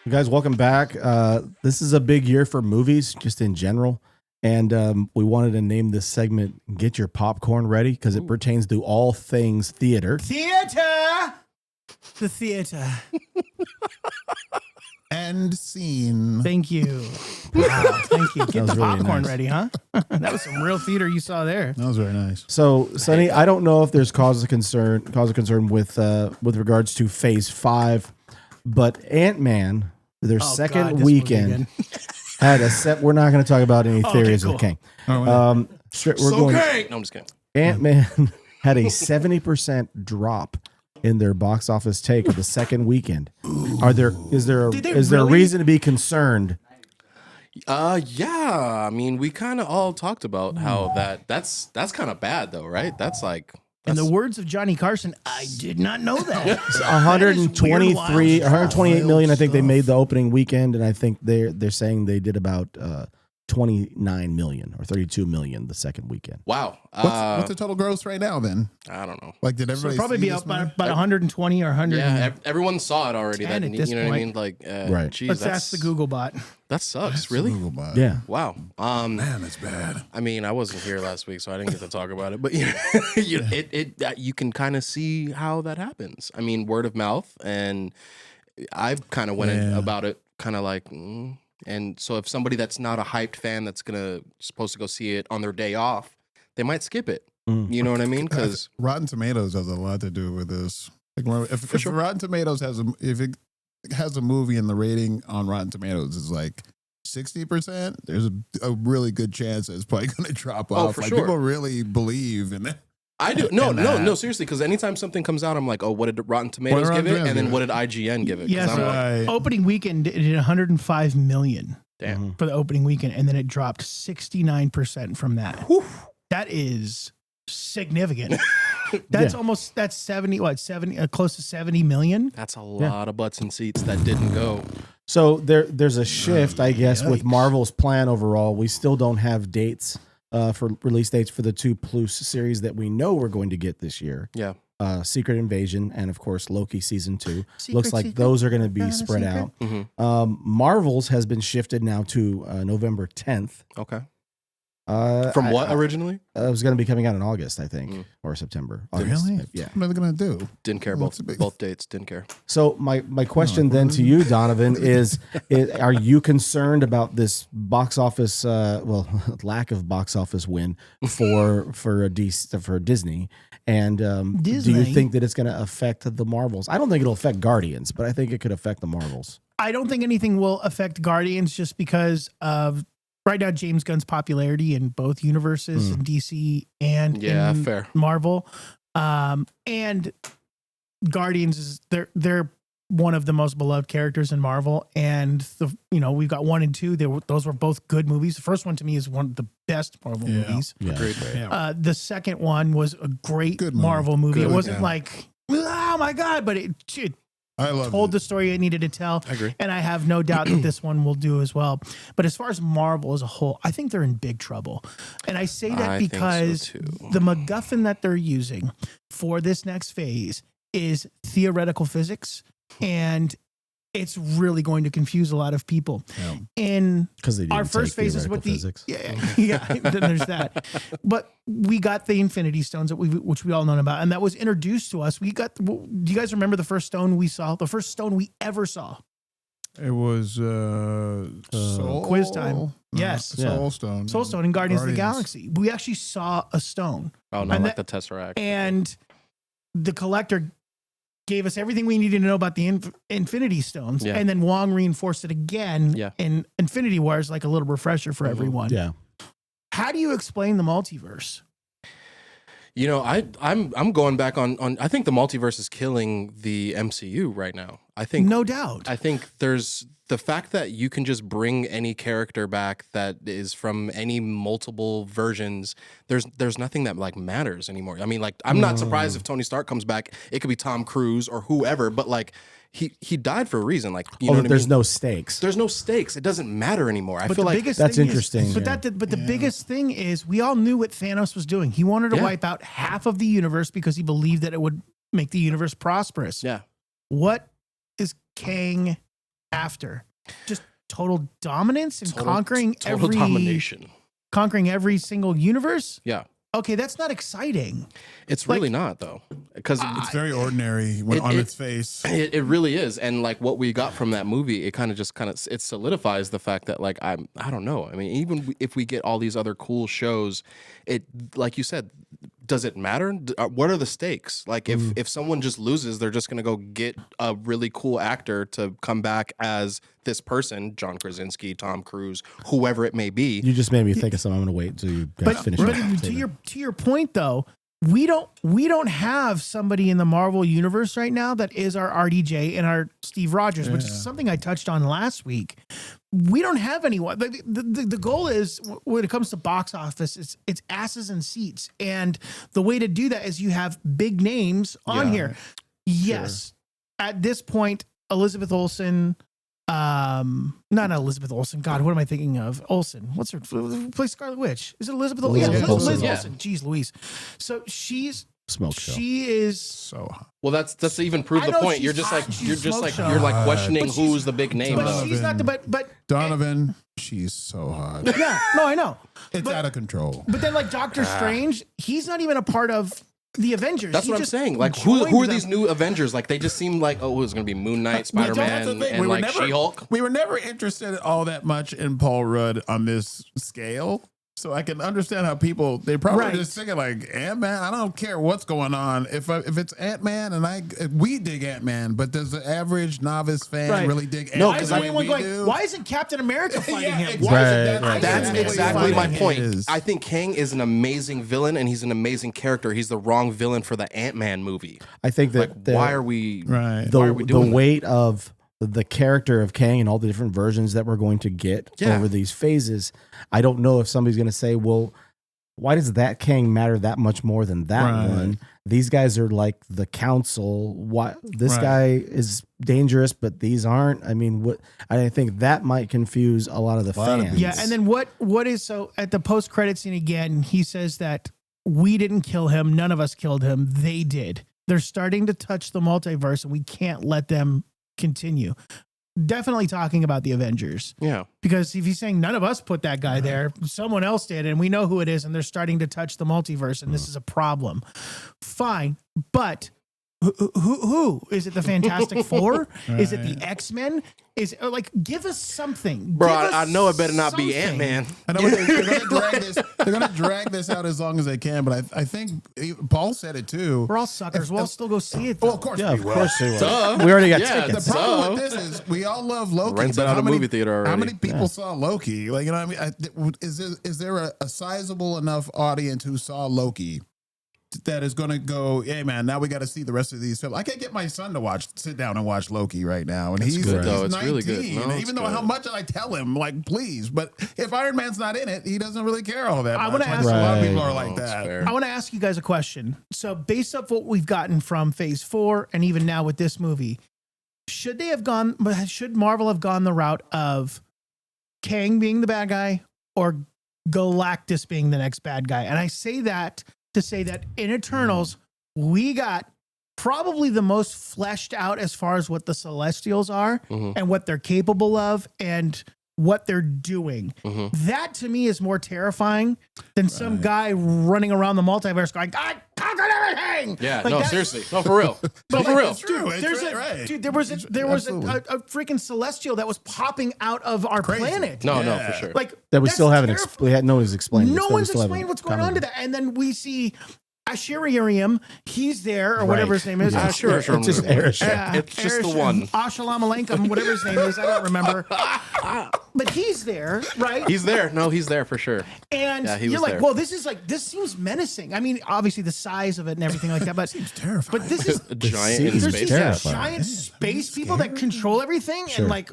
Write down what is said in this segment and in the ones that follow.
You guys, welcome back. This is a big year for movies, just in general. And we wanted to name this segment Get Your Popcorn Ready, because it pertains to all things theater. Theater! The theater. End scene. Thank you. Wow, thank you. Get the really popcorn nice. ready, huh? That was some real theater you saw there. That was very nice. So, Sonny, I don't know if there's cause of concern with regards to Phase 5, but Ant-Man, their second weekend, had a set. We're not going to talk about any theories of the king. Oh, We're No, I'm just kidding. Ant-Man had a 70% drop in their box office take of the second weekend. Is there a reason to be concerned? Yeah. I mean, we kind of all talked about how that's kind of bad, though, right? That's like. In the words of Johnny Carson, I did not know that. 128 million. I think they made the opening weekend, and I think they're saying they did about 29 million or 32 million the second weekend. Wow. what's the total gross right now then? I don't know. Like, did everybody Probably see be this up by movie? about 120 or 100. Yeah, everyone saw it already. At That, this you know what I point. mean? Like, Right. Geez, Let's ask the Google bot. That sucks. That's Really? Google bot. Yeah. Wow. Man, that's bad. I mean, I wasn't here last week, so I didn't get to talk about it. But you can kind of see how that happens. I mean, word of mouth, and I've kind of went in about it, kind of like. And so, if somebody that's not a hyped fan that's supposed to go see it on their day off, they might skip it. You know what I mean? Because Rotten Tomatoes has a lot to do with this. Like, if Rotten Tomatoes if it has a movie and the rating on Rotten Tomatoes is like 60%, there's a really good chance that it's probably going to drop off. for like, sure. people really believe in that. I do. No, seriously. Because anytime something comes out, I'm like, oh, what did Rotten Tomatoes give it? And then what did IGN give it? Yeah, so opening weekend, it did 105 million Damn. for the opening weekend, and then it dropped 69% from that. Whew. That is significant. That's almost 70, close to 70 million. That's a lot of butts and seats that didn't go. So there's a shift, I guess, with Marvel's plan overall. We still don't have dates for release dates for the two Plus series that we know we're going to get this year. Yeah. Secret Invasion and, of course, Loki Season 2. Looks like those are going to be spread out. Mm-hmm. Marvel's has been shifted now to November 10th. Okay. From what originally? It was going to be coming out in August, I think, or September. August. Really? Yeah. What are they going to do? Didn't care both dates. Didn't care. So my question then to you, Donovan, is are you concerned about this box office, lack of box office win for Disney? And do you think that it's going to affect the Marvels? I don't think it'll affect Guardians, but I think it could affect the Marvels. I don't think anything will affect Guardians just because of right now James Gunn's popularity in both universes, in DC and in fair. Marvel. And Guardians is they're one of the most beloved characters in Marvel, and we've got 1 and 2. Those were both good movies. The first one to me is one of the best Marvel movies. Yeah. The second one was a great Good movie. Marvel movie. Good, It wasn't like, oh my God, but it I love told the story it needed to tell. I agree. And I have no doubt that this one will do as well. But as far as Marvel as a whole, I think they're in big trouble. And I say that I think so, because too. the MacGuffin that they're using for this next phase is theoretical physics. And it's really going to confuse a lot of people. In our first phase is with the physics. yeah, then there's that. But we got the Infinity Stones which we all know about, and that was introduced to us. Do you guys remember the first stone we saw? The first stone we ever saw. It was Soul Quiz time. Yes. Soul Stone. Soul Stone in Guardians of the Galaxy. We actually saw a stone. Oh, not And like the Tesseract. And the collector gave us everything we needed to know about the Infinity Stones. Yeah. And then Wong reinforced it again in Infinity Wars, like a little refresher for everyone. Yeah. How do you explain the multiverse? I'm going back on. I think the multiverse is killing the MCU right now. I think no doubt. I think there's the fact that you can just bring any character back that is from any multiple versions. There's nothing that like matters anymore. I mean, like I'm not surprised if Tony Stark comes back. It could be Tom Cruise or whoever, but like he died for a reason. Like, you know what I there's mean? no stakes. There's no stakes. It doesn't matter anymore. I But feel the like biggest that's thing interesting. Is, but the biggest thing is we all knew what Thanos was doing. He wanted to wipe out half of the universe because he believed that it would make the universe prosperous. yeah. What is Kang after? Just total dominance and conquering total domination. conquering every single universe? Yeah. Okay, that's not exciting. It's really not though, because It's very ordinary on its face. It really is, and like what we got from that movie, it kind of it solidifies the fact that like I don't know. I mean, even if we get all these other cool shows, it like you said, does it matter? What are the stakes? Like if someone just loses, they're just gonna go get a really cool actor to come back as this person, John Krasinski, Tom Cruise, whoever it may be. You just made me think of something. I'm going to wait until you guys finish. But to your point though, we don't have somebody in the Marvel universe right now that is our RDJ and our Steve Rogers, which is something I touched on last week. We don't have anyone. The goal is when it comes to box office, it's asses and seats, and the way to do that is you have big names on here. Yes, at this point, Elizabeth Olsen. Not Elizabeth Olsen. God, what am I thinking of? Olsen. What's her who plays Scarlet Witch? Is it Elizabeth Olsen? Elizabeth Olsen. Liz Yeah. Olsen. Jeez Louise. So Smoke show. she is So hot. Well, that's even prove I the know point. she's You're just hot. like She's you're just smoke like show. you're like questioning But she's- who's the big name but though. she's not the but Donovan, she's so hot. yeah, no, I know. It's But- out of control. But then like Doctor Strange, he's not even a part of the Avengers. That's He what I'm just saying. Like, who joined are them. these new Avengers? Like, they just seem like, oh, it's gonna be Moon Knight, But Spider that's the Man, thing. and like She-Hulk. We were never interested all that much in Paul Rudd on this scale. So I can understand how people they probably Right. just thinking like Ant-Man. I don't care what's going on. If it's Ant-Man if we dig Ant-Man, but does the average novice fan Right. really dig No, Ant-Man? Why is the way anyone we going? do? Why isn't Captain America fighting Yeah, him? exactly. Why Right, isn't right. That's Exactly exactly my fighting point. is. I think Kang is an amazing villain, and he's an amazing character. He's the wrong villain for the Ant-Man movie. I think that Like, why are we? Right. Why are we the doing that? weight of the character of Kang and all the different versions that we're going to get Yeah. over these phases, I don't know if somebody's going to say, well, why does that Kang matter that much more than that Right. one? These guys are like the council. Why this Right. guy is dangerous, but these aren't? I mean, what I think that might confuse a lot of the lot of fans. Yeah, and then what is so at the post credit scene again? He says that we didn't kill him. None of us killed him. They did. They're starting to touch the multiverse, and we can't let them continue. Definitely talking about the Avengers. Yeah, Because if he's saying none of us put that guy there, someone else did, and we know who it is, and they're starting to touch the multiverse, and this is a problem. Fine, but who is it? The Fantastic Four? Is it the X-Men? Is it, like, give us something, bro. Give us I know it better not be something. Ant-Man. I know they're going to drag this. They're going to drag this out as long as they can. But I think Paul said it too. We're all suckers. We'll still go see it. Well, Though. of course, Yeah, we of will. course they will. Duh. We already got Yeah, tickets. The problem with this is we all love Loki. Rents but it out how a many- movie theater How already. many people saw Loki? Like, you know what I mean? Is there a sizable enough audience who saw Loki that is going to go, hey man, now we got to see the rest of these films? I can't get my son to sit down and watch Loki right now, and he's good, though. he's It's really good. 19, No, and it's even though good. how much I tell him, like, please, but if Iron Man's not in it, he doesn't really care all that I much. wanna Like, ask- a lot of people Right. are like No, it's that. fair. I want to ask you guys a question. So, based off what we've gotten from Phase 4 and even now with this movie, should Marvel have gone the route of Kang being the bad guy or Galactus being the next bad guy? And I say that to say that in Eternals, we got probably the most fleshed out as far as what the Celestials are Mhm. and what they're capable of and what they're doing. Mhm. That to me is more terrifying than some guy running around the multiverse going, I conquered everything. Yeah, Like no, that- seriously, no, for real, no, for real. It's true. It's There's right. dude, there was a Absolutely. freaking celestial that was popping out of our Crazy. planet. No, no, Yeah. for sure. Like That we that's still haven't. terrifying. We had no one's explained. No this, that we one's still explained haven't what's going on to commented. that. And then we see Ashirium, he's there, or whatever his name is. Yeah. Sure, It's just Arishem. It's just the one. Ashalam Alenkum, whatever his name is. I don't remember. But he's there, right? He's there. No, he's there for sure. And Yeah, he you're was like, there. well, this seems menacing. I mean, obviously the size of it and everything like that, but Seems terrifying. But this is A giant sea in is there's space. these terrifying. giant space people that control everything, Sure. and like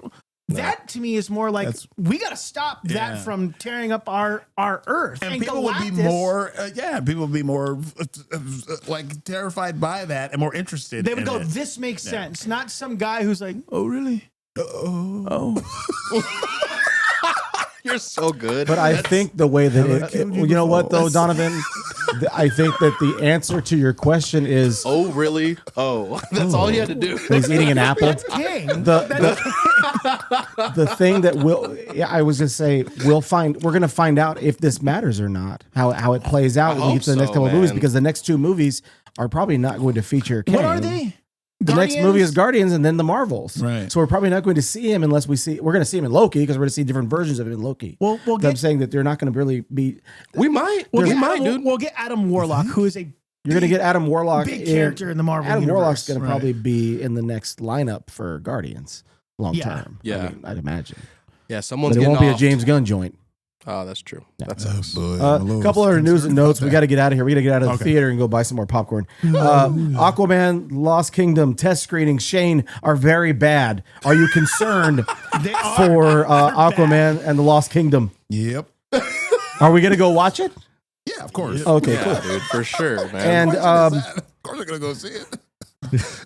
That to me is more like we got to stop that from tearing up our Earth. And people would be more, people would be more like terrified by that and more interested. They would in go, it. "This makes sense." Not some guy who's like, "Oh, really? Oh." You're so good. But I think the way that you know what though, Donovan, I think that the answer to your question is, oh really? Oh, that's all you had to do. he's eating an apple. King. The thing that I was gonna say, we're gonna find out if this matters or not, how it plays out when we get to the next couple of movies, because the next two movies are probably not going to feature Kang. What are they? The next movie is Guardians and then the Marvels. Right. So we're probably not going to see him unless we're going to see him in Loki, because we're going to see different versions of him in Loki. We'll I'm saying that they're not going to really be. We might. Dude. We'll get Adam Warlock, who is a You're going to get Adam Warlock. big character in the Marvel Adam universe. Warlock's going to probably be in the next lineup for Guardians long term. Yeah. I mean, I'd imagine. Yeah, someone's But it getting won't be a offed. James Gunn joint. Oh, that's true. That's A couple other news and notes. We got to get out of here. We got to get out of the theater and go buy some more popcorn. Aquaman, Lost Kingdom test screenings, Shane, are very bad. Are you concerned for Aquaman and the Lost Kingdom? Yep. Are we going to go watch it? Yeah, of course. Okay, cool. dude, for sure, man. And Of course, I'm gonna go see it.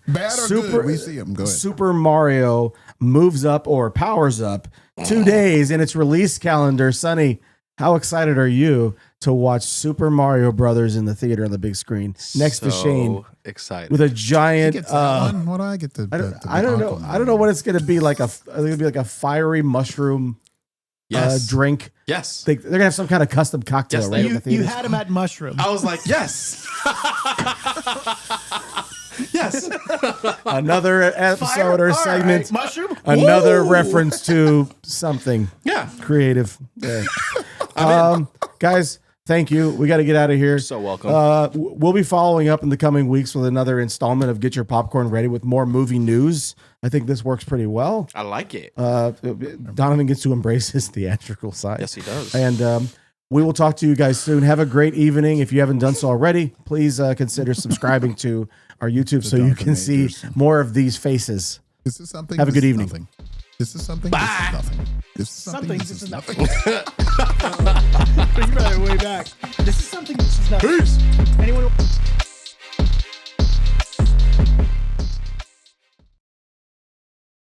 Bad or good, we see him. Go ahead. Super Mario moves up or powers up 2 days in its release calendar. Sonny, how excited are you to watch Super Mario Brothers in the theater on the big screen next to Shane excited with a giant? He gets that one. What do I get? I don't know. I don't know what it's going to be like. It's going to be like a fiery mushroom drink. Yes, they're going to have some kind of custom cocktail, Yes, right? in the You theaters. had him at Mushroom. I was like, yes. Yes. Another episode or segment. Right. Mushroom. Another reference to something. Yeah. Creative. Yeah. Guys, thank you. We got to get out of here. So welcome. We'll be following up in the coming weeks with another installment of Get Your Popcorn Ready with more movie news. I think this works pretty well. I like it. Donovan gets to embrace his theatrical side. Yes, he does. And we will talk to you guys soon. Have a great evening. If you haven't done so already, please consider subscribing to our YouTube so you can see more of these faces. This is something. Have a good this is evening. nothing. This is something. Bye. This is something. This is Something. nothing. This is nothing. You better way back. This is something. This is nothing. Peace. Anyone?